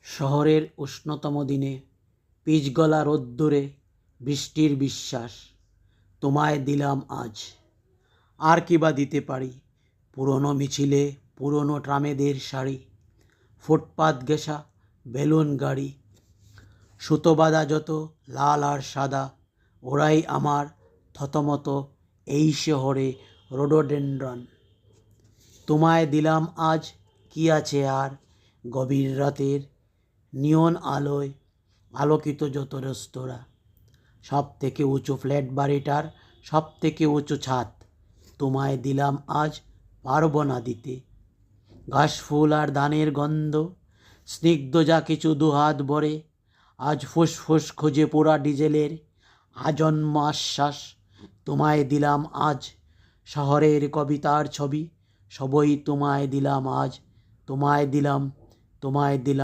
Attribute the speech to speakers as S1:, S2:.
S1: শহরের উষ্ণতম দিনে পিচগলা রোদ্দুরে বৃষ্টির বিশ্বাস তোমায় দিলাম আজ। আর কি বা দিতে পারি? পুরনো মিছিলে পুরনো ট্রামেদের সারি, ফুটপাত ঘেঁষা বেলুন গাড়ি, সুতো বাঁধা যত লাল আর সাদা, ওরাই আমার থতমত এই শহরে রোডোডেনড্রন। তোমায় দিলাম আজ কি আছে আর? গভীর রাতের নিয়ন আলোয় আলোকিত যত রেস্তোরাঁ, সব থেকে উঁচু ফ্ল্যাট বাড়িটার সব থেকে উঁচু ছাদ তোমায় দিলাম আজ, পারব না দিতে। ঘাস ফুল আর ধানের গন্ধ স্নিগ্ধ যা কিছু দুহাত ভরে, আজ ফুসফুস খুঁজে পোড়া ডিজেলের আজন্ম আশ্বাস তোমায় দিলাম আজ। শহরের কবিতার ছবি সবই তোমায় দিলাম আজ, তোমায় দিলাম, তোমায় দিলাম।